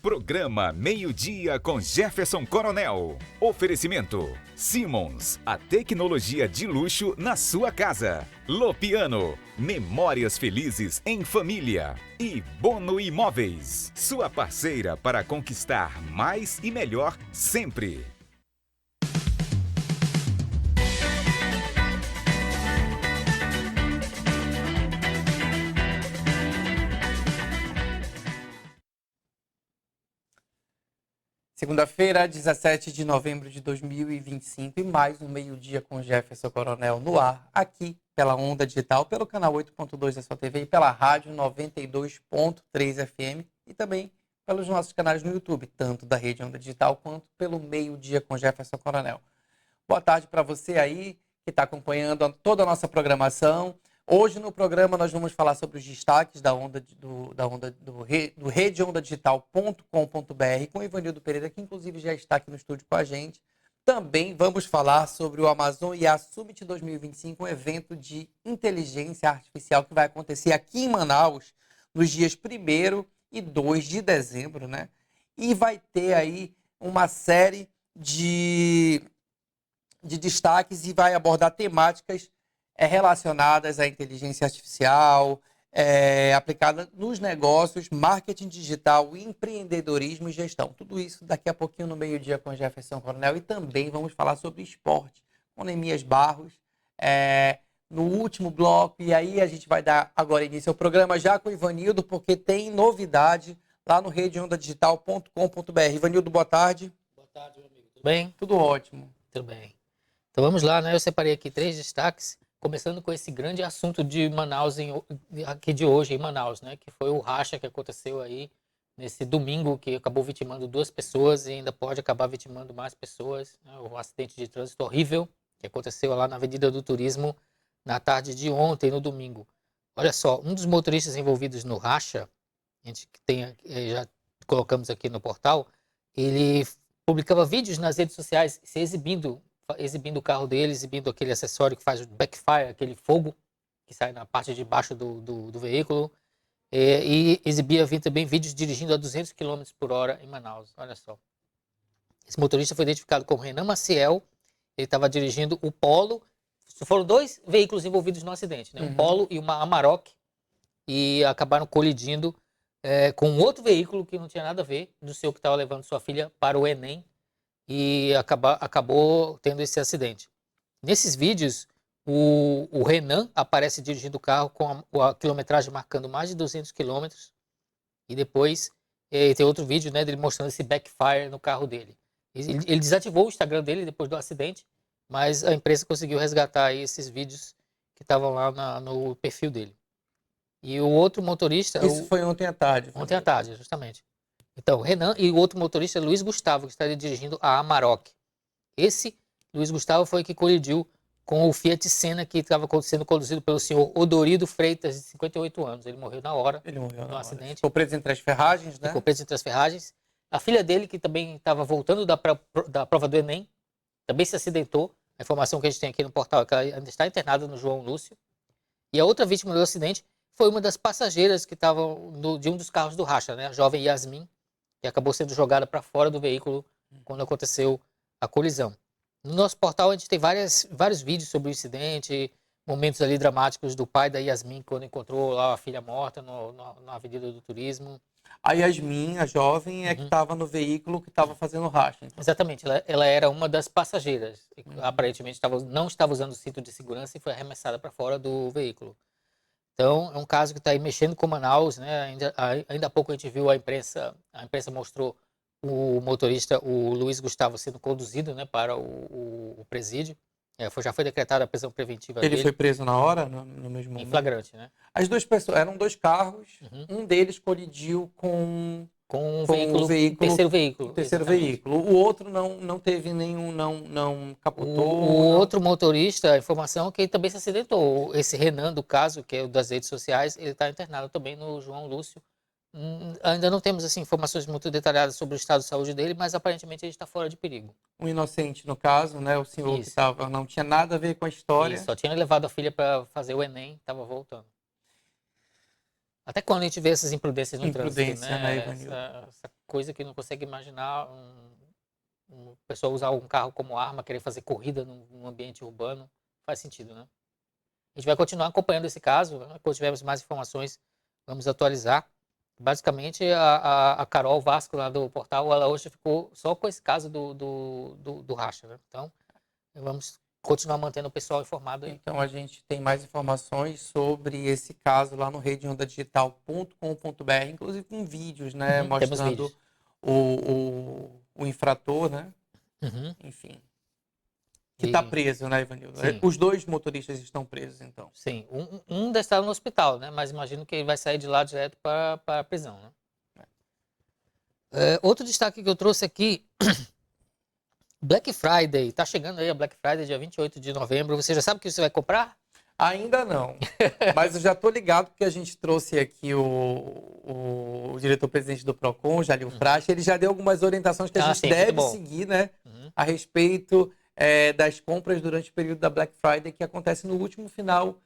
Programa Meio-Dia com Jefferson Coronel. Oferecimento Simmons, a tecnologia de luxo na sua casa. Lopiano, memórias felizes em família. E Bono Imóveis, sua parceira para conquistar mais e melhor sempre. Segunda-feira, 17 de novembro de 2025 e mais um meio-dia com Jefferson Coronel no ar, aqui pela Onda Digital, pelo canal 8.2 da sua TV e pela rádio 92.3 FM e também pelos nossos canais no YouTube, tanto da rede Onda Digital quanto pelo meio-dia com Jefferson Coronel. Boa tarde para você aí que está acompanhando toda a nossa programação. Hoje no programa nós vamos falar sobre os destaques do redeondadigital.com.br com Ivanildo Pereira, que inclusive já está aqui no estúdio com a gente. Também vamos falar sobre o Amazon IA Summit 2025, um evento de inteligência artificial que vai acontecer aqui em Manaus nos dias 1º e 2 de dezembro, né? E vai ter aí uma série de destaques e vai abordar temáticas relacionadas à inteligência artificial, aplicada nos negócios, marketing digital, empreendedorismo e gestão. Tudo isso daqui a pouquinho no meio-dia com Jefferson Coronel. E também vamos falar sobre esporte com Neemias Barros no último bloco. E aí a gente vai dar agora início ao programa já com o Ivanildo, porque tem novidade lá no redeondadigital.com.br. Ivanildo, boa tarde. Boa tarde, meu amigo. Tudo bem? Tudo ótimo. Tudo bem. Então vamos lá, né? Eu separei aqui 3 destaques, começando com esse grande assunto de Manaus, aqui de hoje em Manaus, né? Que foi o racha que aconteceu aí nesse domingo, que acabou vitimando 2 pessoas e ainda pode acabar vitimando mais pessoas, né? O acidente de trânsito horrível que aconteceu lá na Avenida do Turismo na tarde de ontem, no domingo. Olha só, um dos motoristas envolvidos no racha, a gente tem, já colocamos aqui no portal, ele publicava vídeos nas redes sociais se exibindo o carro dele, exibindo aquele acessório que faz o backfire, aquele fogo que sai na parte de baixo do veículo, e exibia também vídeos dirigindo a 200 km por hora em Manaus. Olha só. Esse motorista foi identificado como Renan Maciel, ele estava dirigindo o Polo. Foram 2 veículos envolvidos no acidente, né? Um Polo e uma Amarok, e acabaram colidindo com outro veículo que não tinha nada a ver, do seu que estava levando sua filha para o Enem, e acabou tendo esse acidente. Nesses vídeos, o Renan aparece dirigindo o carro com a quilometragem marcando mais de 200 quilômetros, e depois tem outro vídeo, né, dele mostrando esse backfire no carro dele. Ele desativou o Instagram dele depois do acidente, mas a empresa conseguiu resgatar aí esses vídeos que estavam lá no perfil dele. E o outro motorista... Isso foi ontem à tarde. Ontem à tarde, justamente. Então, o Renan e o outro motorista, Luiz Gustavo, que estaria dirigindo a Amarok. Esse Luiz Gustavo foi que colidiu com o Fiat Senna, que estava sendo conduzido pelo senhor Odorido Freitas, de 58 anos. Ele morreu na hora. No acidente. Ficou preso entre as ferragens, né? Ficou preso entre as ferragens. A filha dele, que também estava voltando da prova do Enem, também se acidentou. A informação que a gente tem aqui no portal é que ela ainda está internada no João Lúcio. E a outra vítima do acidente foi uma das passageiras que estavam de um dos carros do racha, né? A jovem Yasmin, que acabou sendo jogada para fora do veículo quando aconteceu a colisão. No nosso portal a gente tem vários vídeos sobre o incidente, momentos ali dramáticos do pai da Yasmin, quando encontrou lá a filha morta na Avenida do Turismo. A Yasmin, a jovem, que estava no veículo que estava fazendo racha. Então. Exatamente, ela era uma das passageiras. Aparentemente não estava usando o cinto de segurança e foi arremessada para fora do veículo. Então, é um caso que está aí mexendo com Manaus, né? Ainda há pouco a gente viu a imprensa mostrou o motorista, o Luiz Gustavo, sendo conduzido, né, para o presídio. Já foi decretada a prisão preventiva dele. Ele foi preso na hora, no mesmo momento? Em flagrante, né? As 2 pessoas, eram 2 carros, um deles colidiu com um terceiro veículo. Terceiro veículo. O outro não teve nenhum, não capotou. O outro motorista, a informação é que ele também se acidentou. Esse Renan, do caso, que é o das redes sociais, ele está internado também no João Lúcio. Ainda não temos assim, informações muito detalhadas sobre o estado de saúde dele, mas aparentemente ele está fora de perigo. Um inocente, no caso, né? O senhor que não tinha nada a ver com a história. Isso, só tinha levado a filha para fazer o Enem, estava voltando. Até quando a gente vê essas imprudências no trânsito, Imprudência, né, né? Ivanildo? Essa coisa que não consegue imaginar uma pessoa usar um carro como arma, querer fazer corrida num ambiente urbano, faz sentido, né? A gente vai continuar acompanhando esse caso, né? Quando tivermos mais informações, vamos atualizar. Basicamente, a Carol Vasco lá do portal, ela hoje ficou só com esse caso do racha, né? Então, vamos continuar mantendo o pessoal informado aí. Então a gente tem mais informações sobre esse caso lá no redeondadigital.com.br, inclusive com vídeos, né? Temos Mostrando vídeos. o infrator, né? Uhum. Enfim. Que está E- preso, né, Ivanildo? Sim. Os dois motoristas estão presos, então. Sim, um deve estar no hospital, né? Mas imagino que ele vai sair de lá direto para a prisão, né? Outro destaque que eu trouxe aqui, Black Friday. Tá chegando aí a Black Friday, dia 28 de novembro. Você já sabe o que você vai comprar? Ainda não. Mas eu já estou ligado porque a gente trouxe aqui o diretor-presidente do Procon, o Jalil Frache. Ele já deu algumas orientações que a gente Sim, muito deve bom. seguir, né? Uhum. A respeito das compras durante o período da Black Friday, que acontece no último final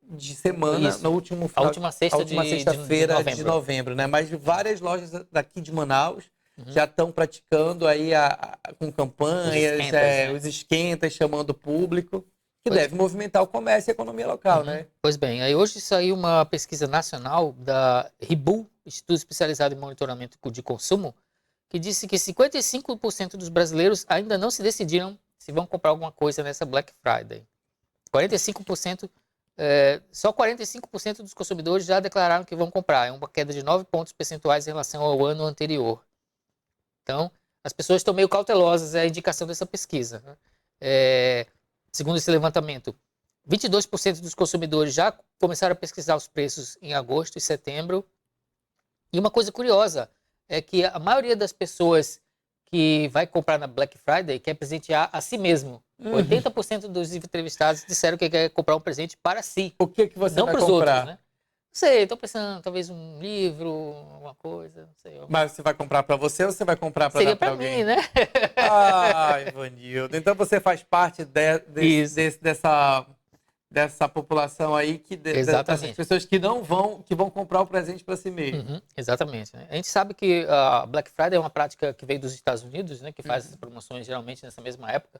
de semana, Isso. no último A final, última sexta a última de sexta-feira de novembro. novembro, né? Mas várias lojas daqui de Manaus Uhum. já estão praticando aí com campanhas, Os esquentas, né? os esquentas, chamando o público, que Pois- deve movimentar o comércio e a economia local, Uhum. né? Pois bem, aí hoje saiu uma pesquisa nacional da RIBU, Instituto Especializado em Monitoramento de Consumo, que disse que 55% dos brasileiros ainda não se decidiram se vão comprar alguma coisa nessa Black Friday. 45%, só 45% dos consumidores já declararam que vão comprar. É uma queda de 9 pontos percentuais em relação ao ano anterior. Então, as pessoas estão meio cautelosas, é a indicação dessa pesquisa, né? Segundo esse levantamento, 22% dos consumidores já começaram a pesquisar os preços em agosto e setembro. E uma coisa curiosa é que a maioria das pessoas que vai comprar na Black Friday quer presentear a si mesmo. 80% dos entrevistados disseram que quer comprar um presente para si, O que você não vai para os outros, comprar? né? Não sei, estou pensando, talvez um livro, alguma coisa, não sei. Mas você vai comprar para você ou você vai comprar para Seria dar para para alguém? mim, né? Ah, Ivanildo. Então você faz parte Isso. dessa população aí, dessas Exatamente. pessoas que vão comprar o presente para si mesmo. Uhum, exatamente, né? A gente sabe que a Black Friday é uma prática que veio dos Estados Unidos, né? Que faz essas promoções geralmente nessa mesma época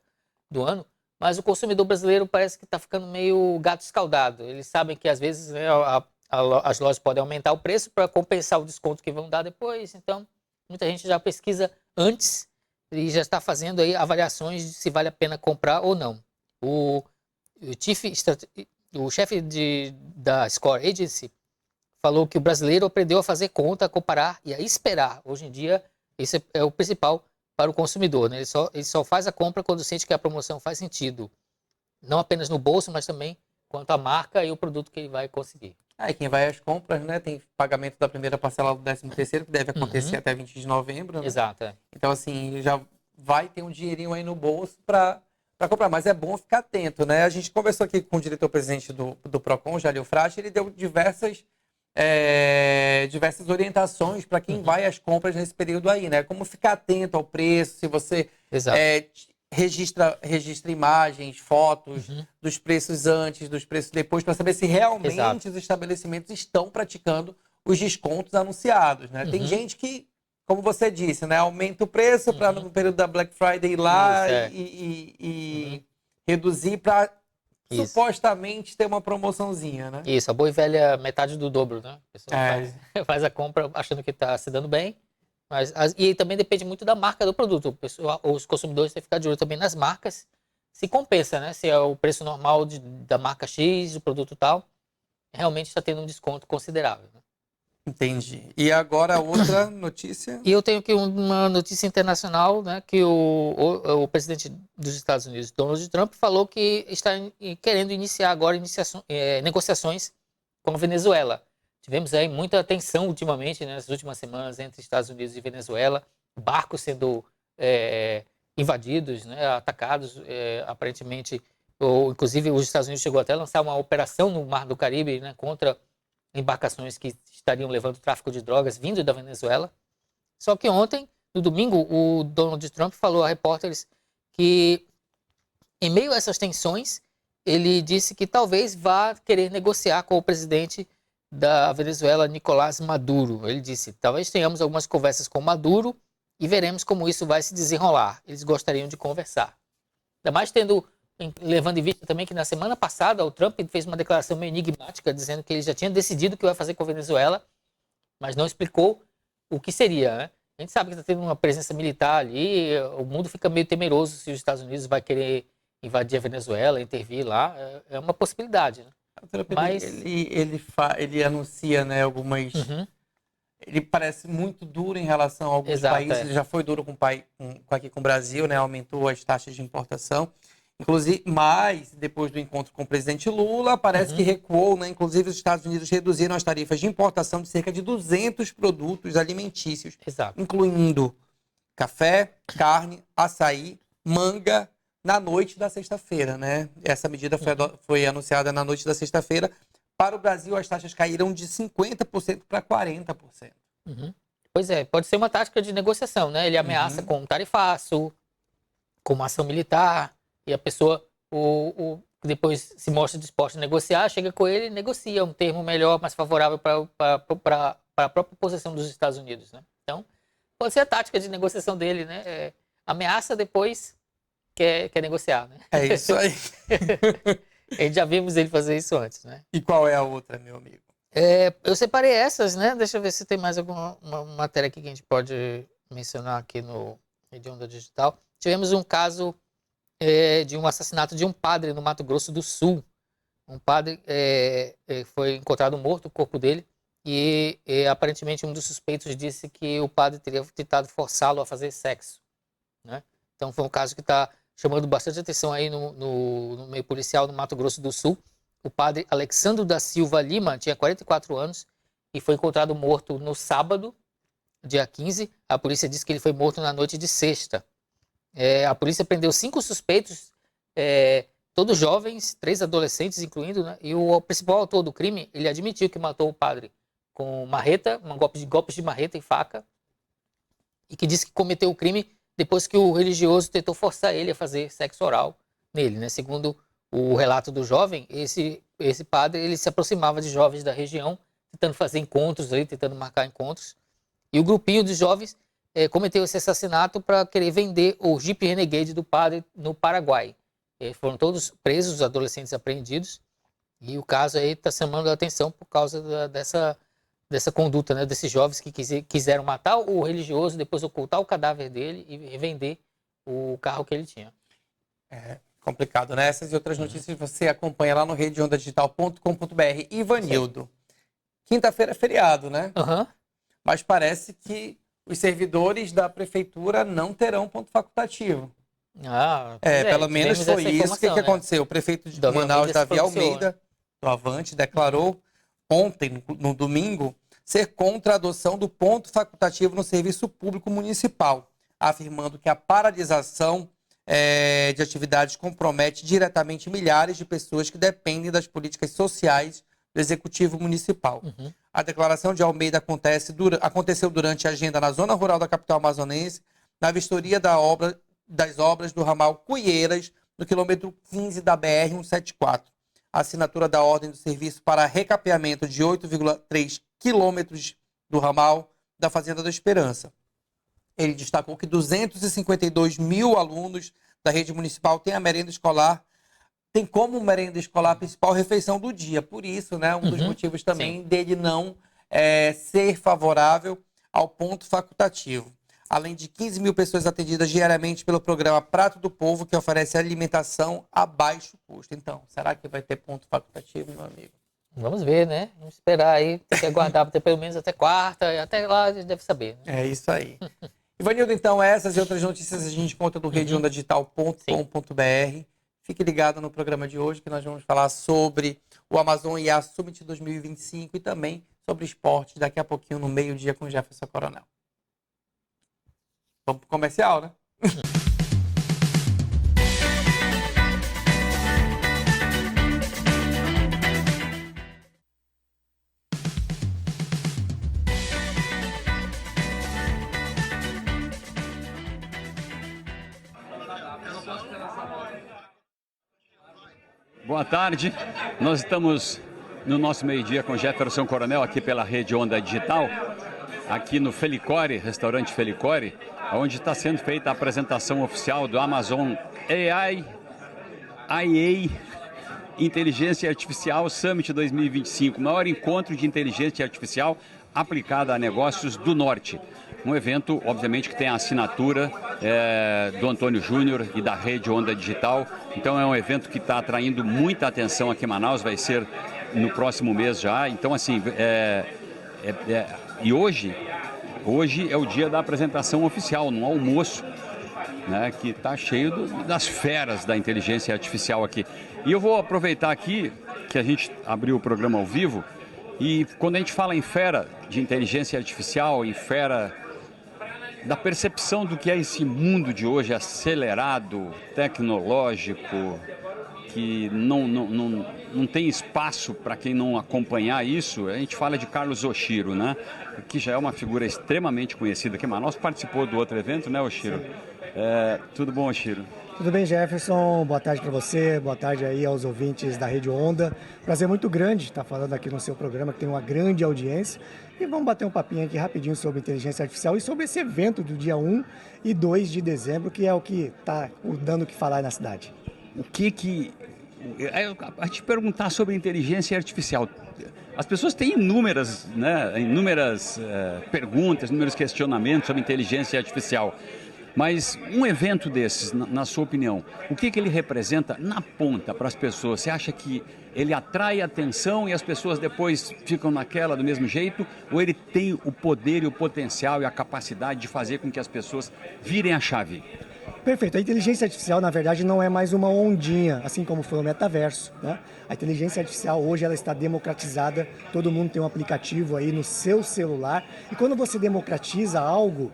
do ano. Mas o consumidor brasileiro parece que está ficando meio gato escaldado. Eles sabem que às vezes, né, as lojas podem aumentar o preço para compensar o desconto que vão dar depois. Então, muita gente já pesquisa antes e já está fazendo aí avaliações de se vale a pena comprar ou não. O chefe da Score Agency falou que o brasileiro aprendeu a fazer conta, a comparar e a esperar. Hoje em dia, esse é o principal para o consumidor, né? Ele só faz a compra quando sente que a promoção faz sentido. Não apenas no bolso, mas também quanto à marca e o produto que ele vai conseguir. E quem vai às compras, né? Tem pagamento da primeira parcela do 13º, que deve acontecer até 20 de novembro, né? Exato. Então, assim, já vai ter um dinheirinho aí no bolso para comprar. Mas é bom ficar atento, né? A gente conversou aqui com o diretor-presidente do Procon, Jalil Frache, ele deu diversas orientações para quem vai às compras nesse período aí, né? Como ficar atento ao preço, se você registra imagens, fotos dos preços antes, dos preços depois, para saber se realmente os estabelecimentos estão praticando os descontos anunciados, né? Tem gente que, como você disse, né, aumenta o preço para no período da Black Friday ir lá e reduzir para supostamente ter uma promoçãozinha, né? Isso, a boa e velha metade do dobro, né? A pessoa faz a compra achando que está se dando bem, e também depende muito da marca do produto. Os consumidores têm que ficar de olho também nas marcas, se compensa, né? Se é o preço normal da marca X, do produto tal, realmente está tendo um desconto considerável, né? Entendi. E agora outra notícia? E eu tenho aqui uma notícia internacional, né, que o presidente dos Estados Unidos, Donald Trump, falou que está querendo iniciar agora negociações com a Venezuela. Tivemos aí muita tensão ultimamente, né, nas últimas semanas, entre Estados Unidos e Venezuela, barcos sendo invadidos, né, atacados, aparentemente, inclusive os Estados Unidos chegou até a lançar uma operação no Mar do Caribe, né, contra embarcações que estariam levando tráfico de drogas vindo da Venezuela. Só que ontem, no domingo, o Donald Trump falou a repórteres que, em meio a essas tensões, ele disse que talvez vá querer negociar com o presidente da Venezuela, Nicolás Maduro. Ele disse: talvez tenhamos algumas conversas com Maduro e veremos como isso vai se desenrolar. Eles gostariam de conversar. Ainda mais levando em vista também que na semana passada o Trump fez uma declaração meio enigmática, dizendo que ele já tinha decidido o que vai fazer com a Venezuela, mas não explicou o que seria, né? A gente sabe que está tendo uma presença militar ali, o mundo fica meio temeroso se os Estados Unidos vai querer invadir a Venezuela, intervir lá. É uma possibilidade, né? Mas ele anuncia, né, algumas... Uhum. Ele parece muito duro em relação a alguns países. Ele já foi duro aqui com o Brasil, né? Aumentou as taxas de importação. Inclusive, mas depois do encontro com o presidente Lula, parece que recuou, né? Inclusive, os Estados Unidos reduziram as tarifas de importação de cerca de 200 produtos alimentícios, incluindo café, carne, açaí, manga, na noite da sexta-feira, né? Essa medida foi anunciada na noite da sexta-feira. Para o Brasil, as taxas caíram de 50% para 40%. Pois é, pode ser uma tática de negociação, né? Ele ameaça com um tarifaço, com uma ação militar, e a pessoa depois se mostra disposta a negociar, chega com ele e negocia um termo melhor, mais favorável para a própria posição dos Estados Unidos, né? Então, pode ser a tática de negociação dele, né? Ameaça, depois quer negociar, né? É isso aí. A gente já vimos ele fazer isso antes, né? E qual é a outra, meu amigo? Eu separei essas, né? Deixa eu ver se tem mais alguma matéria aqui que a gente pode mencionar aqui no Rede Onda Digital. Tivemos um caso de um assassinato de um padre no Mato Grosso do Sul. Um padre foi encontrado morto, o corpo dele, e aparentemente um dos suspeitos disse que o padre teria tentado forçá-lo a fazer sexo, né? Então foi um caso que está chamando bastante atenção aí no meio policial no Mato Grosso do Sul. O padre Alexandro da Silva Lima tinha 44 anos e foi encontrado morto no sábado, dia 15. A polícia disse que ele foi morto na noite de sexta. A polícia prendeu 5 suspeitos, todos jovens, 3 adolescentes incluindo, né? E o principal autor do crime, ele admitiu que matou o padre com marreta, golpes de marreta e faca, e que disse que cometeu o crime depois que o religioso tentou forçar ele a fazer sexo oral nele, né? Segundo o relato do jovem, esse padre ele se aproximava de jovens da região, tentando fazer encontros, tentando marcar encontros. E o grupinho de jovens cometeu esse assassinato para querer vender o Jeep Renegade do padre no Paraguai. Foram todos presos, os adolescentes apreendidos. E o caso aí está chamando a atenção por causa dessa conduta, né, desses jovens que quiseram matar o religioso, depois ocultar o cadáver dele e revender o carro que ele tinha. É complicado, né? Essas e outras notícias você acompanha lá no redeondadigital.com.br. Ivanildo, quinta-feira é feriado, né? Mas parece que os servidores da prefeitura não terão ponto facultativo. Pelo menos foi isso que aconteceu. O prefeito de Manaus, Davi Almeida, do Avante, declarou ontem, no domingo, ser contra a adoção do ponto facultativo no serviço público municipal, afirmando que a paralisação de atividades compromete diretamente milhares de pessoas que dependem das políticas sociais do Executivo Municipal. A declaração de Almeida aconteceu durante a agenda na zona rural da capital amazonense, na vistoria das obras do ramal Cuieiras, no quilômetro 15 da BR-174. A assinatura da ordem do serviço para recapeamento de 8,3 quilômetros do ramal da Fazenda da Esperança. Ele destacou que 252 mil alunos da rede municipal têm a merenda escolar, tem como merenda escolar a principal refeição do dia. Por isso, né, um dos motivos também dele não ser favorável ao ponto facultativo. Além de 15 mil pessoas atendidas diariamente pelo programa Prato do Povo, que oferece alimentação a baixo custo. Então, será que vai ter ponto facultativo, meu amigo? Vamos ver, né? Vamos esperar aí, tem que aguardar pelo menos até quarta, até lá a gente deve saber, né? É isso aí. Ivanildo, então, essas e outras notícias a gente conta no redeondadigital.com.br. Fique ligado no programa de hoje, que nós vamos falar sobre o Amazon IA Summit 2025 e também sobre esportes daqui a pouquinho no meio-dia com Jefferson Coronel. Vamos pro comercial, né? Boa tarde, nós estamos no nosso meio-dia com Jefferson Coronel, aqui pela Rede Onda Digital, aqui no Felicore, restaurante Felicore, onde está sendo feita a apresentação oficial do Amazon AI Inteligência Artificial Summit 2025, o maior encontro de inteligência artificial aplicada a negócios do Norte. Um evento, obviamente, que tem a assinatura do Antônio Júnior e da Rede Onda Digital. Então é um evento que está atraindo muita atenção aqui em Manaus, vai ser no próximo mês já. Então, assim, e hoje é o dia da apresentação oficial, no almoço, né, que está cheio das feras da inteligência artificial aqui. E eu vou aproveitar aqui que a gente abriu o programa ao vivo, e quando a gente fala em fera de inteligência artificial, em fera da percepção do que é esse mundo de hoje acelerado, tecnológico, que não tem espaço para quem não acompanhar isso, a gente fala de Carlos Oshiro, né? Que já é uma figura extremamente conhecida aqui em Manaus, participou do outro evento, né, Oshiro? Tudo bom, Oshiro? Tudo bem, Jefferson? Boa tarde para você, boa tarde aí aos ouvintes da Rede Onda. Prazer muito grande estar falando aqui no seu programa, que tem uma grande audiência. E vamos bater um papinho aqui rapidinho sobre inteligência artificial e sobre esse evento do dia 1 e 2 de dezembro, que é o que está dando o que falar na cidade. A te perguntar sobre inteligência artificial. As pessoas têm inúmeras perguntas, inúmeros questionamentos sobre inteligência artificial. Mas um evento desses, na sua opinião, o que ele representa na ponta para as pessoas? Você acha que ele atrai atenção e as pessoas depois ficam naquela do mesmo jeito? Ou ele tem o poder e o potencial e a capacidade de fazer com que as pessoas virem a chave? Perfeito. A inteligência artificial, na verdade, não é mais uma ondinha, assim como foi o metaverso, né? A inteligência artificial hoje ela está democratizada, todo mundo tem um aplicativo aí no seu celular. E quando você democratiza algo,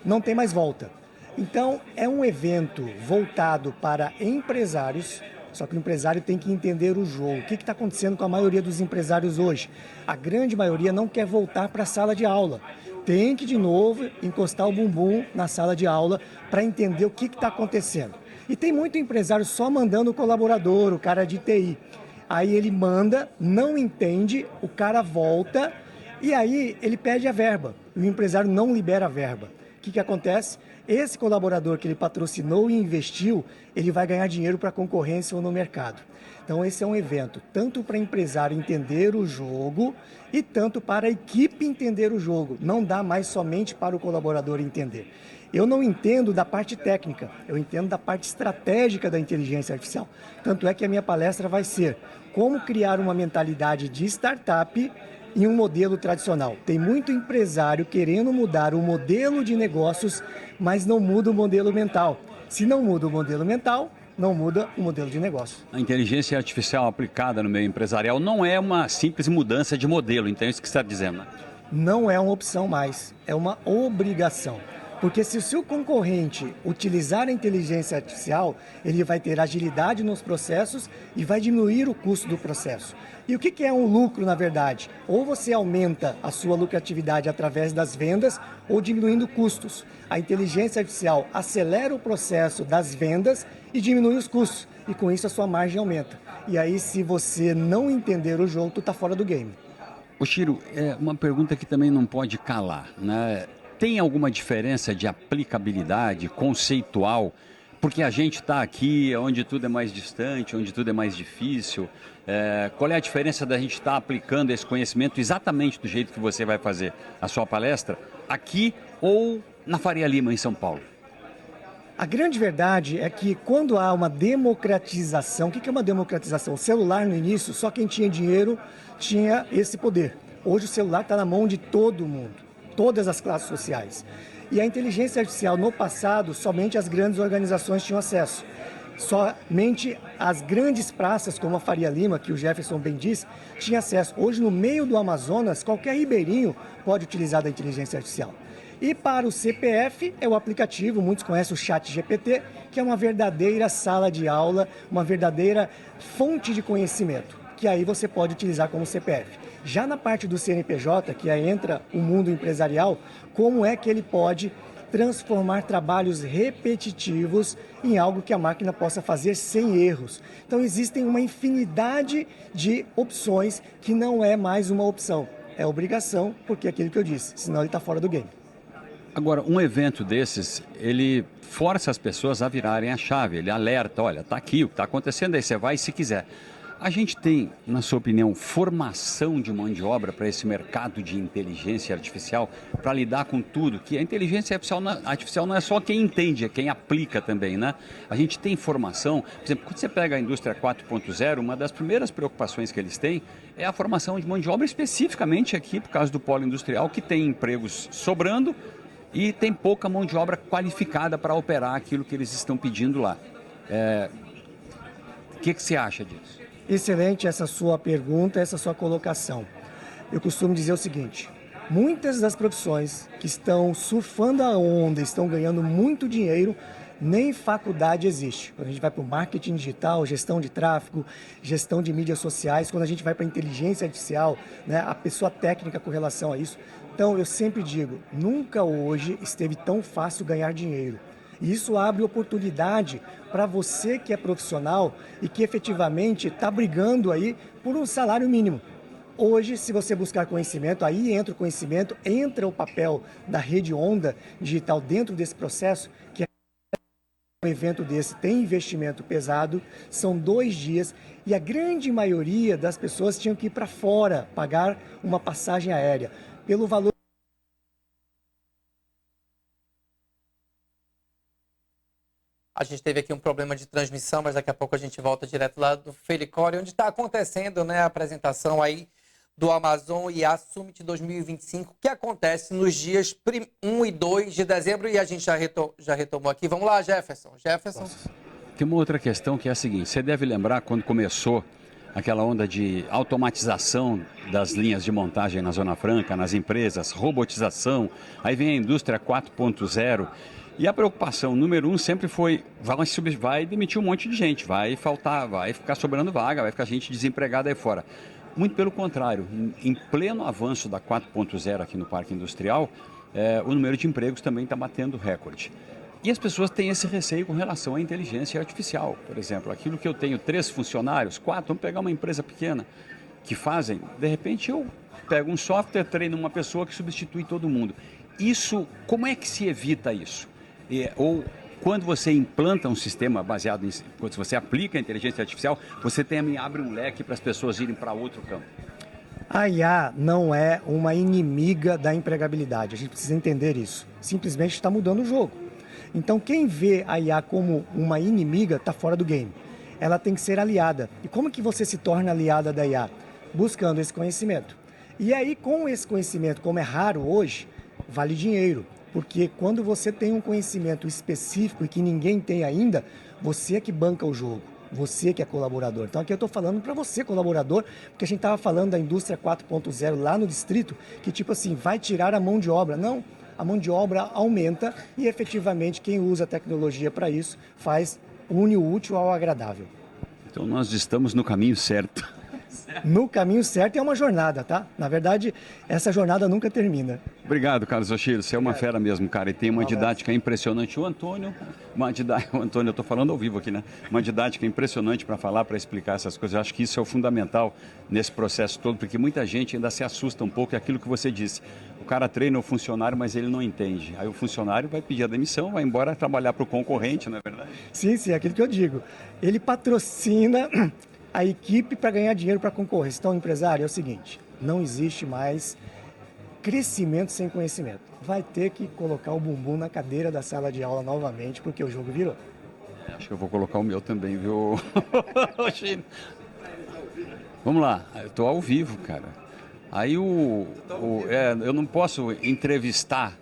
não tem mais volta. Então, é um evento voltado para empresários, só que o empresário tem que entender o jogo. O que está acontecendo com a maioria dos empresários hoje? A grande maioria não quer voltar para a sala de aula. Tem que, de novo, encostar o bumbum na sala de aula para entender o que está acontecendo. E tem muito empresário só mandando o colaborador, o cara de TI. Aí ele manda, não entende, o cara volta e aí ele pede a verba. E o empresário não libera a verba. O que acontece? Esse colaborador que ele patrocinou e investiu, ele vai ganhar dinheiro para a concorrência ou no mercado. Então esse é um evento tanto para empresário entender o jogo e tanto para a equipe entender o jogo. Não dá mais somente para o colaborador entender. Eu não entendo da parte técnica, eu entendo da parte estratégica da inteligência artificial. Tanto é que a minha palestra vai ser como criar uma mentalidade de startup em um modelo tradicional. Tem muito empresário querendo mudar o modelo de negócios, mas não muda o modelo mental. Se não muda o modelo mental, não muda o modelo de negócio. A inteligência artificial aplicada no meio empresarial não é uma simples mudança de modelo, então é isso que você está dizendo, né? Não é uma opção mais, é uma obrigação. Porque se o seu concorrente utilizar a inteligência artificial, ele vai ter agilidade nos processos e vai diminuir o custo do processo. E o que é um lucro, na verdade? Ou você aumenta a sua lucratividade através das vendas ou diminuindo custos. A inteligência artificial acelera o processo das vendas e diminui os custos. E com isso a sua margem aumenta. E aí, se você não entender o jogo, tu está fora do game. Oshiro, uma pergunta que também não pode calar, né? Tem alguma diferença de aplicabilidade conceitual? Porque a gente está aqui onde tudo é mais distante, onde tudo é mais difícil. Qual é a diferença da gente estar aplicando esse conhecimento exatamente do jeito que você vai fazer a sua palestra aqui ou na Faria Lima, em São Paulo? A grande verdade é que quando há uma democratização, o que é uma democratização? O celular no início, só quem tinha dinheiro tinha esse poder. Hoje o celular está na mão de todo mundo. Todas as classes sociais. E a inteligência artificial no passado, somente as grandes organizações tinham acesso. Somente as grandes praças, como a Faria Lima, que o Jefferson bem disse, tinha acesso. Hoje, no meio do Amazonas, qualquer ribeirinho pode utilizar da inteligência artificial. E para o CPF, é o aplicativo, muitos conhecem o ChatGPT, que é uma verdadeira sala de aula, uma verdadeira fonte de conhecimento, que aí você pode utilizar como CPF. Já na parte do CNPJ, que aí entra o mundo empresarial, como é que ele pode transformar trabalhos repetitivos em algo que a máquina possa fazer sem erros. Então existem uma infinidade de opções que não é mais uma opção, é obrigação, porque é aquilo que eu disse, senão ele está fora do game. Agora, um evento desses, ele força as pessoas a virarem a chave, ele alerta, olha, está aqui o que está acontecendo, aí você vai se quiser. A gente tem, na sua opinião, formação de mão de obra para esse mercado de inteligência artificial, para lidar com tudo, que a inteligência artificial não é só quem entende, é quem aplica também, né? A gente tem formação, por exemplo, quando você pega a indústria 4.0, uma das primeiras preocupações que eles têm é a formação de mão de obra, especificamente aqui, por causa do polo industrial, que tem empregos sobrando e tem pouca mão de obra qualificada para operar aquilo que eles estão pedindo lá. O que você acha disso? Excelente essa sua pergunta, essa sua colocação. Eu costumo dizer o seguinte, muitas das profissões que estão surfando a onda, estão ganhando muito dinheiro, nem faculdade existe. Quando a gente vai para o marketing digital, gestão de tráfego, gestão de mídias sociais, quando a gente vai para a inteligência artificial, né, a pessoa técnica com relação a isso. Então, eu sempre digo, nunca hoje esteve tão fácil ganhar dinheiro. E isso abre oportunidade para você que é profissional e que efetivamente está brigando aí por um salário mínimo. Hoje, se você buscar conhecimento, aí entra o conhecimento, entra o papel da Rede Onda Digital dentro desse processo, que um evento desse tem investimento pesado, são 2 dias e a grande maioria das pessoas tinham que ir para fora, pagar uma passagem aérea. Pelo valor. A gente teve aqui um problema de transmissão, mas daqui a pouco a gente volta direto lá do Felicore, onde está acontecendo, né, a apresentação aí do Amazon IA Summit 2025, que acontece nos dias 1 e 2 de dezembro, e a gente já retomou aqui. Vamos lá, Jefferson. Tem uma outra questão que é a seguinte, você deve lembrar quando começou aquela onda de automatização das linhas de montagem na Zona Franca, nas empresas, robotização, aí vem a indústria 4.0, e a preocupação número 1 sempre foi, vai demitir um monte de gente, vai ficar sobrando vaga, vai ficar gente desempregada aí fora. Muito pelo contrário, em pleno avanço da 4.0 aqui no Parque Industrial, o número de empregos também está batendo recorde. E as pessoas têm esse receio com relação à inteligência artificial. Por exemplo, aquilo que eu tenho 3 funcionários, 4, vamos pegar uma empresa pequena que fazem, de repente eu pego um software, treino uma pessoa que substitui todo mundo. Isso, como é que se evita isso? Ou quando você implanta um sistema baseado em, quando você aplica a inteligência artificial, você também abre um leque para as pessoas irem para outro campo. A IA não é uma inimiga da empregabilidade, a gente precisa entender isso. Simplesmente está mudando o jogo. Então, quem vê a IA como uma inimiga está fora do game. Ela tem que ser aliada. E como que você se torna aliada da IA? Buscando esse conhecimento. E aí, com esse conhecimento, como é raro hoje, vale dinheiro. Porque quando você tem um conhecimento específico e que ninguém tem ainda, você é que banca o jogo. Você que é colaborador. Então aqui eu estou falando para você, colaborador, porque a gente estava falando da indústria 4.0 lá no distrito, que tipo assim, vai tirar a mão de obra. Não, a mão de obra aumenta e efetivamente quem usa a tecnologia para isso une o útil ao agradável. Então nós estamos no caminho certo. No caminho certo é uma jornada, tá? Na verdade, essa jornada nunca termina. Obrigado, Carlos Oshiro. Você é uma fera mesmo, cara. E tem uma didática impressionante. O Antônio, eu estou falando ao vivo aqui, né? Uma didática impressionante para falar, para explicar essas coisas. Eu acho que isso é o fundamental nesse processo todo, porque muita gente ainda se assusta um pouco, é aquilo que você disse. O cara treina o funcionário, mas ele não entende. Aí o funcionário vai pedir a demissão, vai embora trabalhar para o concorrente, não é verdade? Sim, é aquilo que eu digo. Ele patrocina a equipe para ganhar dinheiro para concorrer. Então, empresário, é o seguinte, não existe mais crescimento sem conhecimento. Vai ter que colocar o bumbum na cadeira da sala de aula novamente, porque o jogo virou. Acho que eu vou colocar o meu também, viu? Vamos lá, eu estou ao vivo, cara. Aí eu não posso entrevistar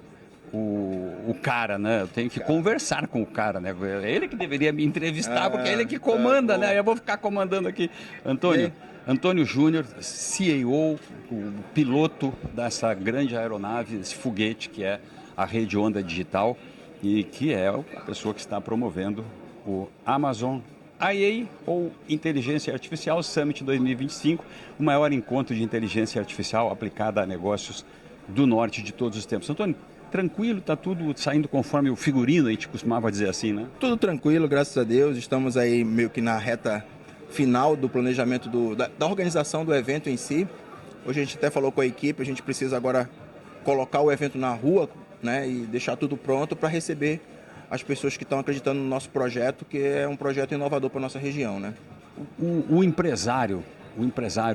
o cara, né? Eu tenho que conversar com o cara, né? É ele que deveria me entrevistar, porque é ele que comanda, né? Eu vou ficar comandando aqui. Antônio Júnior, CEO, o piloto dessa grande aeronave, esse foguete que é a Rede Onda Digital e que é a pessoa que está promovendo o Amazon IA, ou Inteligência Artificial Summit 2025, o maior encontro de inteligência artificial aplicada a negócios do norte de todos os tempos. Antônio, tranquilo, está tudo saindo conforme o figurino, a gente costumava dizer assim, né? Tudo tranquilo, graças a Deus. Estamos aí meio que na reta final do planejamento da organização do evento em si. Hoje a gente até falou com a equipe, a gente precisa agora colocar o evento na rua, né, e deixar tudo pronto para receber as pessoas que estão acreditando no nosso projeto, que é um projeto inovador para a nossa região, né? O empresário,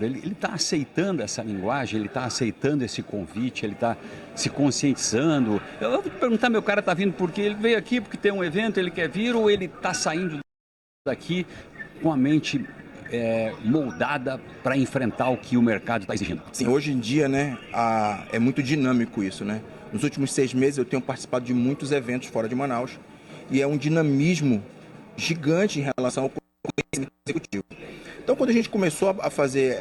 ele está aceitando essa linguagem, ele está aceitando esse convite, ele está se conscientizando. Eu vou te perguntar, meu cara está vindo porque ele veio aqui, porque tem um evento, ele quer vir, ou ele está saindo daqui com a mente moldada para enfrentar o que o mercado está exigindo? Sim, hoje em dia, né, é muito dinâmico isso, né? Nos últimos 6 meses eu tenho participado de muitos eventos fora de Manaus e é um dinamismo gigante em relação ao conhecimento executivo. Então, quando a gente começou a fazer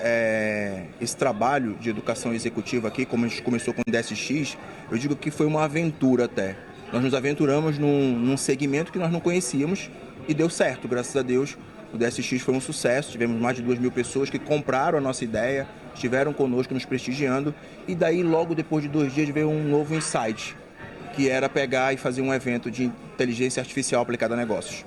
esse trabalho de educação executiva aqui, como a gente começou com o DSX, eu digo que foi uma aventura até. Nós nos aventuramos num segmento que nós não conhecíamos e deu certo, graças a Deus. O DSX foi um sucesso, tivemos mais de 2.000 pessoas que compraram a nossa ideia, estiveram conosco nos prestigiando, e daí logo depois de 2 dias veio um novo insight, que era pegar e fazer um evento de inteligência artificial aplicada a negócios.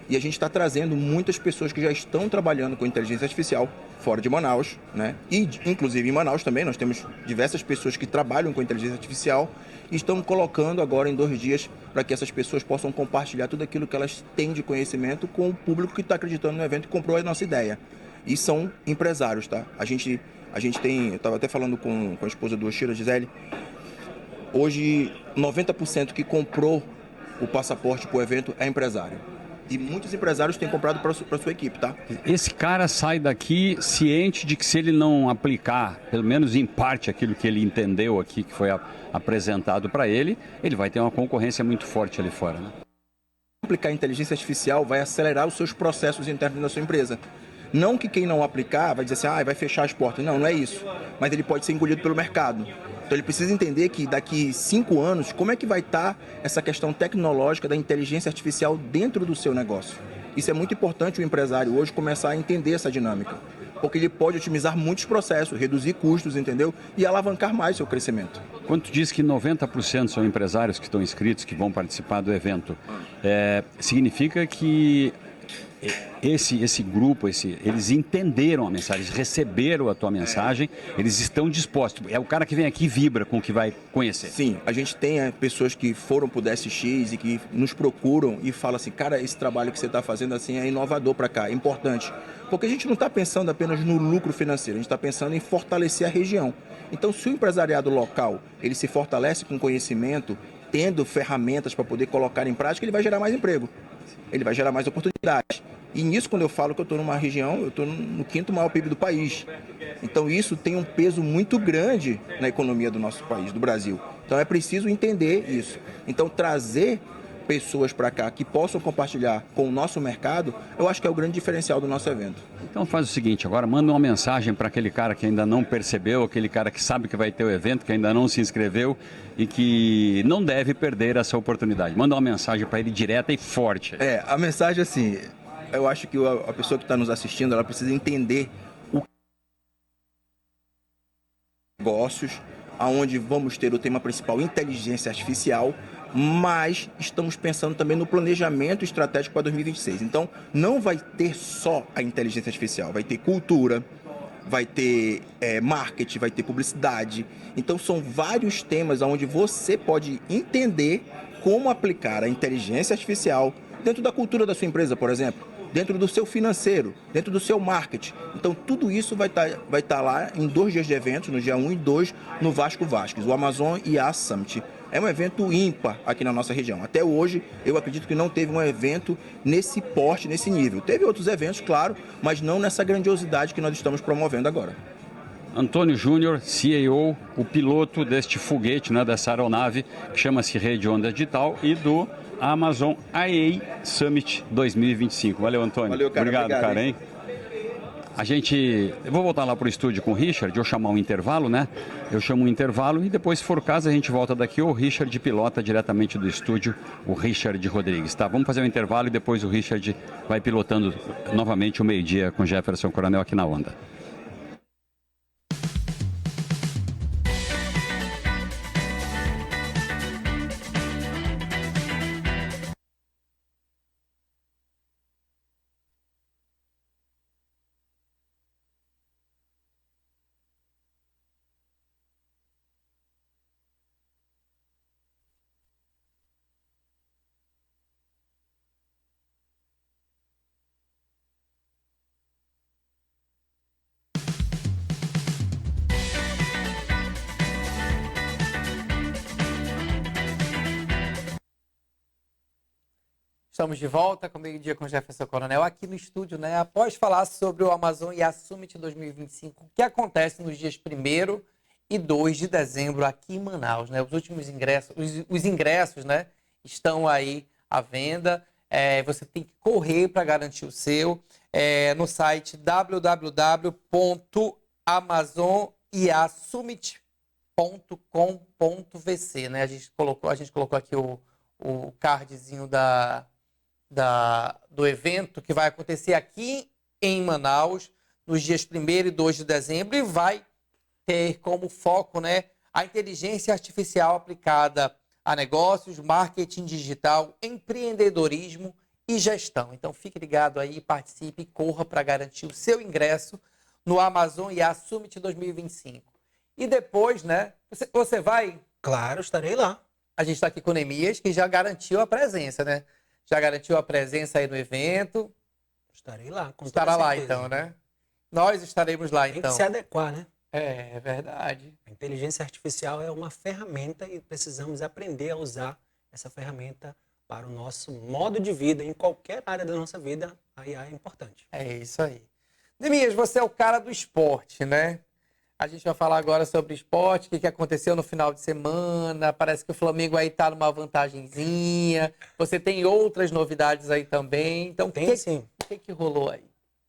E a gente está trazendo muitas pessoas que já estão trabalhando com inteligência artificial fora de Manaus, né? E inclusive em Manaus também nós temos diversas pessoas que trabalham com inteligência artificial e estão colocando agora em 2 dias para que essas pessoas possam compartilhar tudo aquilo que elas têm de conhecimento com o público que está acreditando no evento e comprou a nossa ideia. E são empresários, tá? A gente tem, eu estava até falando com a esposa do Oshiro, Gisele, hoje 90% que comprou o passaporte para o evento é empresário. E muitos empresários têm comprado para a sua equipe, tá? Esse cara sai daqui ciente de que se ele não aplicar, pelo menos em parte, aquilo que ele entendeu aqui, que foi apresentado para ele, ele vai ter uma concorrência muito forte ali fora, né? Aplicar inteligência artificial vai acelerar os seus processos internos da sua empresa. Não que quem não aplicar vai dizer assim, vai fechar as portas. Não, não é isso. Mas ele pode ser engolido pelo mercado. Então ele precisa entender que daqui 5 anos, como é que vai estar essa questão tecnológica da inteligência artificial dentro do seu negócio. Isso é muito importante o empresário hoje começar a entender essa dinâmica. Porque ele pode otimizar muitos processos, reduzir custos, entendeu? E alavancar mais seu crescimento. Quando tu diz que 90% são empresários que estão inscritos, que vão participar do evento, significa que esse grupo, eles entenderam a mensagem, eles receberam a tua mensagem, eles estão dispostos. É o cara que vem aqui e vibra com o que vai conhecer. Sim, a gente tem pessoas que foram pro DSX e que nos procuram e falam assim, cara, esse trabalho que você está fazendo assim é inovador para cá, é importante. Porque a gente não está pensando apenas no lucro financeiro, a gente está pensando em fortalecer a região. Então, se o empresariado local ele se fortalece com conhecimento, tendo ferramentas para poder colocar em prática, ele vai gerar mais emprego, ele vai gerar mais oportunidades. E nisso, quando eu falo que eu estou numa região, eu estou no 5º maior PIB do país. Então, isso tem um peso muito grande na economia do nosso país, do Brasil. Então, é preciso entender isso. Então, trazer pessoas para cá que possam compartilhar com o nosso mercado, eu acho que é o grande diferencial do nosso evento. Então faz o seguinte, agora manda uma mensagem para aquele cara que ainda não percebeu, aquele cara que sabe que vai ter o evento, que ainda não se inscreveu e que não deve perder essa oportunidade. Manda uma mensagem para ele direta e forte. A mensagem assim, eu acho que a pessoa que está nos assistindo, ela precisa entender o negócios, aonde vamos ter o tema principal, inteligência artificial, mas estamos pensando também no planejamento estratégico para 2026. Então, não vai ter só a inteligência artificial, vai ter cultura, vai ter marketing, vai ter publicidade. Então, são vários temas onde você pode entender como aplicar a inteligência artificial dentro da cultura da sua empresa, por exemplo, dentro do seu financeiro, dentro do seu marketing. Então, tudo isso vai estar lá em 2 dias de eventos, no dia 1 e 2, no Vasco Vasques, o Amazon IA Summit. É um evento ímpar aqui na nossa região. Até hoje, eu acredito que não teve um evento nesse porte, nesse nível. Teve outros eventos, claro, mas não nessa grandiosidade que nós estamos promovendo agora. Antônio Júnior, CEO, o piloto deste foguete, né, dessa aeronave, que chama-se Rede Onda Digital, e do Amazon IA Summit 2025. Valeu, Antônio. Valeu, cara. Obrigado, cara, hein? Eu vou voltar lá para o estúdio com o Richard, eu chamar um intervalo, né? Eu chamo um intervalo e depois, se for o caso, a gente volta daqui. O Richard pilota diretamente do estúdio, o Richard Rodrigues, tá? Vamos fazer um intervalo e depois o Richard vai pilotando novamente o meio-dia com Jefferson Coronel aqui na Onda. Estamos de volta com Meio-Dia com Jefferson Coronel aqui no estúdio, né? Após falar sobre o Amazon e a Summit 2025, que acontece nos dias 1º e 2 de dezembro aqui em Manaus, né? Os últimos ingressos, os ingressos, né, estão aí à venda. Você tem que correr para garantir o seu no site www.amazoneasummit.com.vc, né? A gente colocou aqui o cardzinho do evento que vai acontecer aqui em Manaus nos dias 1º e 2 de dezembro e vai ter como foco, né, a inteligência artificial aplicada a negócios, marketing digital, empreendedorismo e gestão. Então fique ligado aí, participe e corra para garantir o seu ingresso no Amazon IA Summit 2025. E depois, né, você vai? Claro, estarei lá. A gente está aqui com o Neemias, que já garantiu a presença, né? Já garantiu a presença aí no evento. Estarei lá, com Estará toda lá certeza. então, né? Nós estaremos lá Tem então. que se adequar, né? É verdade. A inteligência artificial é uma ferramenta e precisamos aprender a usar essa ferramenta para o nosso modo de vida. Em qualquer área da nossa vida, a IA é importante. É isso aí. Neemias, você é o cara do esporte, né? A gente vai falar agora sobre esporte, o que aconteceu no final de semana. Parece que o Flamengo aí tá numa vantagenzinha. Você tem outras novidades aí também. Então, Tem sim. O que rolou aí?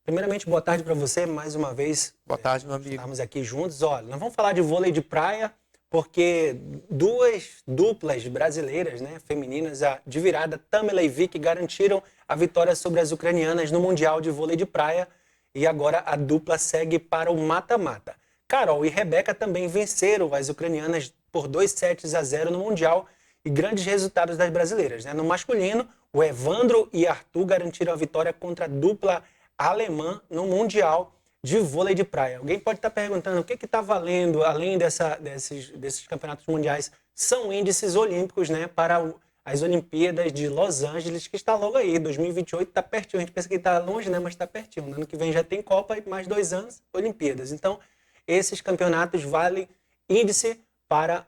Primeiramente, boa tarde para você, mais uma vez. Boa tarde, meu amigo. Estamos aqui juntos. Olha, nós vamos falar de vôlei de praia, porque duas duplas brasileiras, né, femininas, de virada, Tamila e Vicky, garantiram a vitória sobre as ucranianas no Mundial de Vôlei de Praia. E agora a dupla segue para o mata-mata. Carol e Rebeca também venceram as ucranianas por 2-0 no Mundial e grandes resultados das brasileiras, né? No masculino, o Evandro e Arthur garantiram a vitória contra a dupla alemã no Mundial de Vôlei de Praia. Alguém pode estar perguntando o que está valendo, além desses campeonatos mundiais, são índices olímpicos, né, para as Olimpíadas de Los Angeles, que está logo aí, 2028, está pertinho. A gente pensa que está longe, né, mas está pertinho. No ano que vem já tem Copa e mais 2 anos, Olimpíadas. Então, esses campeonatos valem índice para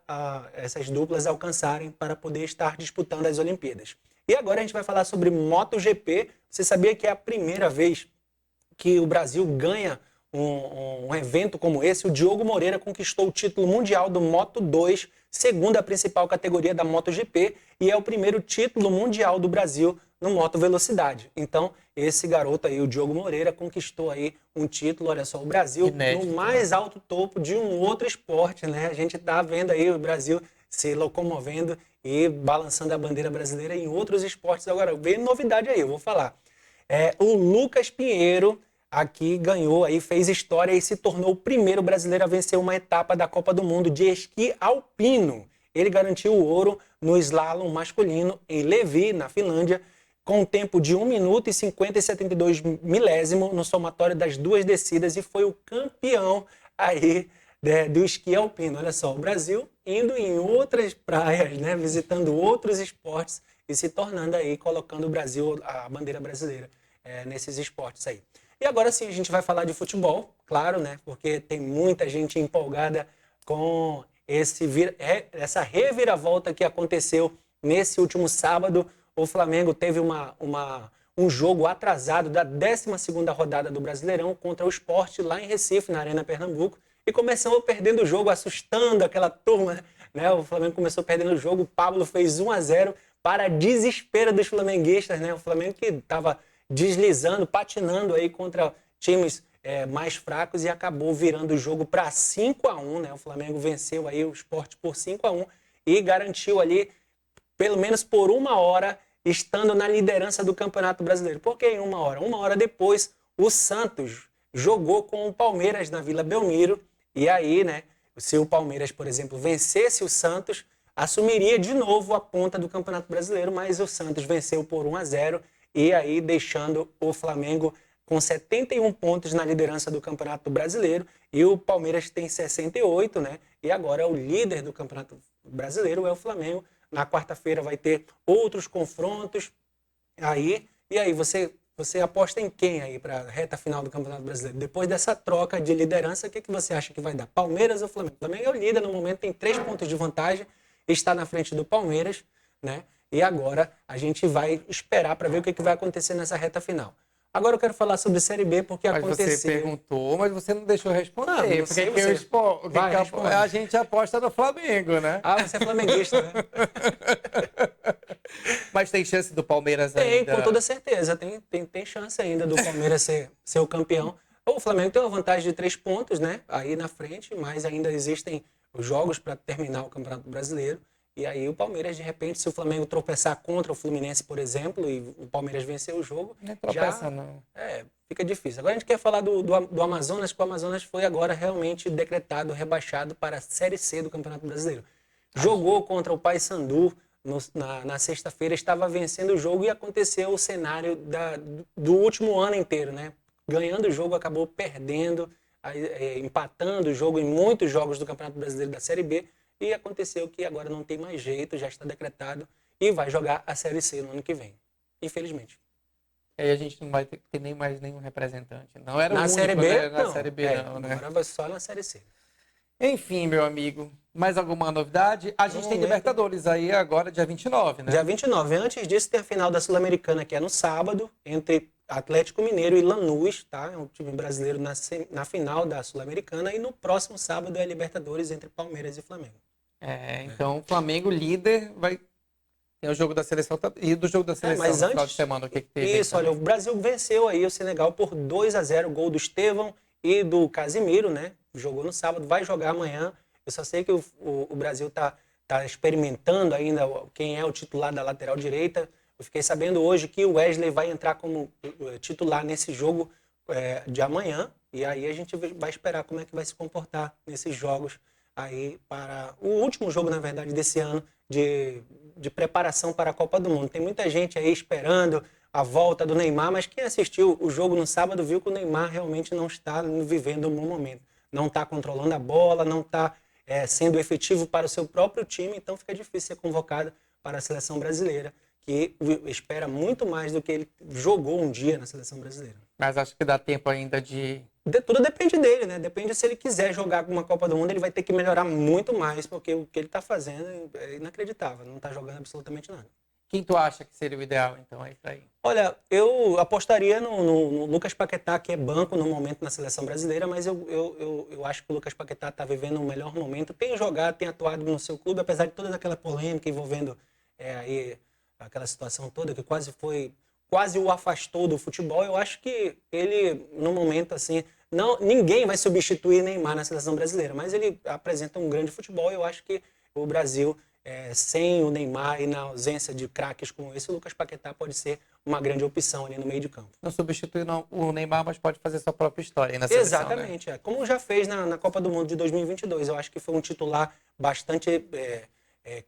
essas duplas alcançarem para poder estar disputando as Olimpíadas. E agora a gente vai falar sobre MotoGP. Você sabia que é a primeira vez que o Brasil ganha um evento como esse? O Diogo Moreira conquistou o título mundial do Moto2, segunda principal categoria da MotoGP, e é o primeiro título mundial do Brasil no Moto Velocidade. Então, esse garoto aí, o Diogo Moreira, conquistou aí um título, olha só, o Brasil inédito, no mais alto topo de um outro esporte, né? A gente está vendo aí o Brasil se locomovendo e balançando a bandeira brasileira em outros esportes. Agora, vem novidade aí, eu vou falar. O Lucas Pinheiro aqui ganhou, aí fez história e se tornou o primeiro brasileiro a vencer uma etapa da Copa do Mundo de esqui alpino. Ele garantiu o ouro no slalom masculino em Levi, na Finlândia, com um tempo de 1 minuto e 50 e 72 milésimo no somatório das duas descidas e foi o campeão aí do esqui alpino. Olha só, o Brasil indo em outras praias, né, visitando outros esportes e se tornando aí, colocando o Brasil, a bandeira brasileira, nesses esportes aí. E agora sim, a gente vai falar de futebol, claro, né, porque tem muita gente empolgada com essa reviravolta que aconteceu nesse último sábado. O Flamengo teve um jogo atrasado da 12ª rodada do Brasileirão contra o Sport lá em Recife, na Arena Pernambuco, e começou perdendo o jogo, assustando aquela turma, né? O Flamengo começou perdendo o jogo, o Pablo fez 1-0 para desespero dos flamenguistas, né? O Flamengo que estava deslizando, patinando aí contra times mais fracos e acabou virando o jogo para 5-1, né? O Flamengo venceu aí o Sport por 5-1 e garantiu ali, pelo menos por 1 hora, estando na liderança do Campeonato Brasileiro. Por que em 1 hora? 1 hora depois, o Santos jogou com o Palmeiras na Vila Belmiro. E aí, né, se o Palmeiras, por exemplo, vencesse o Santos, assumiria de novo a ponta do Campeonato Brasileiro, mas o Santos venceu por 1-0 e aí deixando o Flamengo com 71 pontos na liderança do Campeonato Brasileiro e o Palmeiras tem 68, né? E agora é o líder do Campeonato Brasileiro, é o Flamengo. Na quarta-feira vai ter outros confrontos aí. E aí, você aposta em quem aí para a reta final do Campeonato Brasileiro? Depois dessa troca de liderança, o que você acha que vai dar? Palmeiras ou Flamengo? O Flamengo é o líder no momento, tem 3 pontos de vantagem, está na frente do Palmeiras, né? E agora a gente vai esperar para ver o que vai acontecer nessa reta final. Agora eu quero falar sobre Série B, porque aconteceu... Você perguntou, mas você não deixou responder. Não sei você. A gente aposta no Flamengo, né? Ah, você é flamenguista, né? Mas tem chance do Palmeiras Tem, ainda? com toda certeza. Tem chance ainda do Palmeiras ser o campeão. O Flamengo tem uma vantagem de 3 pontos, né? Aí na frente, mas ainda existem os jogos para terminar o Campeonato Brasileiro. E aí o Palmeiras, de repente, se o Flamengo tropeçar contra o Fluminense, por exemplo, e o Palmeiras vencer o jogo... Não tropeça, não. Fica difícil. Agora a gente quer falar do Amazonas, que o Amazonas foi agora realmente decretado, rebaixado para a Série C do Campeonato Brasileiro. Jogou contra o Paysandu na sexta-feira, estava vencendo o jogo e aconteceu o cenário do último ano inteiro, né? Ganhando o jogo, acabou perdendo, empatando o jogo em muitos jogos do Campeonato Brasileiro da Série B. E aconteceu que agora não tem mais jeito, já está decretado e vai jogar a Série C no ano que vem, infelizmente. Aí a gente não vai ter nem mais nenhum representante. Não era na o Série único, B, né? Na Série B não, né? Agora vai só na Série C. Enfim, meu amigo, mais alguma novidade? A gente tem Libertadores aí agora, dia 29, né? Dia 29. Antes disso, tem a final da Sul-Americana, que é no sábado, entre Atlético Mineiro e Lanús, tá? É um time brasileiro na final da Sul-Americana. E no próximo sábado é Libertadores entre Palmeiras e Flamengo. Então o Flamengo líder vai... Tem o jogo da seleção e do jogo da seleção mas no antes, final de semana, o que teve? Isso, olha, o Brasil venceu aí o Senegal por 2-0, gol do Estevão e do Casimiro, né? Jogou no sábado, vai jogar amanhã. Eu só sei que o Brasil tá experimentando ainda quem é o titular da lateral direita. Eu fiquei sabendo hoje que o Wesley vai entrar como titular nesse jogo de amanhã. E aí a gente vai esperar como é que vai se comportar nesses jogos aí para o último jogo, na verdade, desse ano de preparação para a Copa do Mundo. Tem muita gente aí esperando a volta do Neymar, mas quem assistiu o jogo no sábado viu que o Neymar realmente não está vivendo um bom momento. Não está controlando a bola, não está sendo efetivo para o seu próprio time, então fica difícil ser convocado para a seleção brasileira, que espera muito mais do que ele jogou um dia na seleção brasileira. Mas acho que dá tempo ainda de... Tudo depende dele, né? Depende se ele quiser jogar uma Copa do Mundo, ele vai ter que melhorar muito mais, porque o que ele está fazendo é inacreditável, não está jogando absolutamente nada. Quem tu acha que seria o ideal, então, aí para ir? Olha, eu apostaria no Lucas Paquetá, que é banco no momento na seleção brasileira, mas eu acho que o Lucas Paquetá está vivendo o melhor momento, tem jogado, tem atuado no seu clube, apesar de toda aquela polêmica envolvendo aí aquela situação toda que quase o afastou do futebol. Eu acho que ele, no momento assim, ninguém vai substituir Neymar na seleção brasileira, mas ele apresenta um grande futebol e eu acho que o Brasil, sem o Neymar e na ausência de craques como esse, o Lucas Paquetá pode ser uma grande opção ali no meio de campo. Não substitui o Neymar, mas pode fazer sua própria história aí na seleção. Exatamente, né? Como já fez na Copa do Mundo de 2022. Eu acho que foi um titular bastante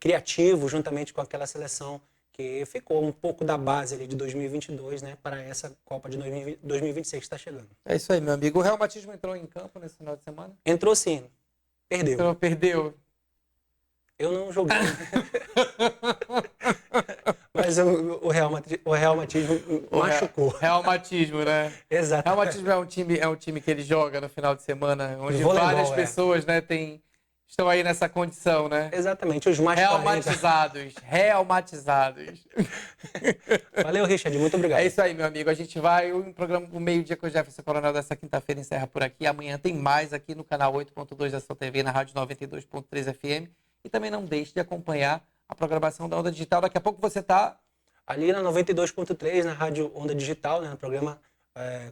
criativo, juntamente com aquela seleção que ficou um pouco da base ali de 2022, né, para essa Copa de 2026 que está chegando. É isso aí, meu amigo. O Real Matismo entrou em campo nesse final de semana? Entrou sim. Perdeu. Perdeu. Eu não joguei. Mas o Real Matismo machucou. Real Matismo, né? Exato. Real Matismo é um time que ele joga no final de semana, onde voleibol, várias pessoas, né, estão aí nessa condição, né? Exatamente, os mais Real-matizados. Valeu, Richard, muito obrigado. É isso aí, meu amigo. A gente vai, o programa do Meio-Dia com o Jefferson Coronel dessa quinta-feira encerra por aqui. Amanhã tem mais aqui no canal 8.2 da sua TV, na rádio 92.3 FM. E também não deixe de acompanhar a programação da Onda Digital. Daqui a pouco você está... ali na 92.3, na rádio Onda Digital, né, no programa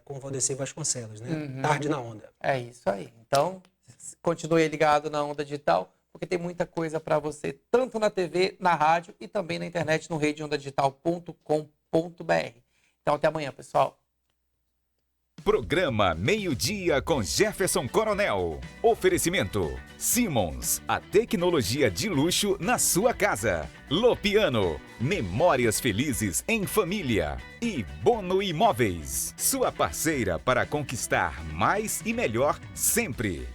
com o Valdeci Vasconcelos, né? Tarde na Onda. É isso aí. Então, continue ligado na Onda Digital, porque tem muita coisa para você, tanto na TV, na rádio e também na internet, no redeondadigital.com.br. Então, até amanhã, pessoal. Programa Meio-Dia com Jefferson Coronel. Oferecimento Simons, a tecnologia de luxo na sua casa. Lopiano, memórias felizes em família. E Bono Imóveis, sua parceira para conquistar mais e melhor sempre.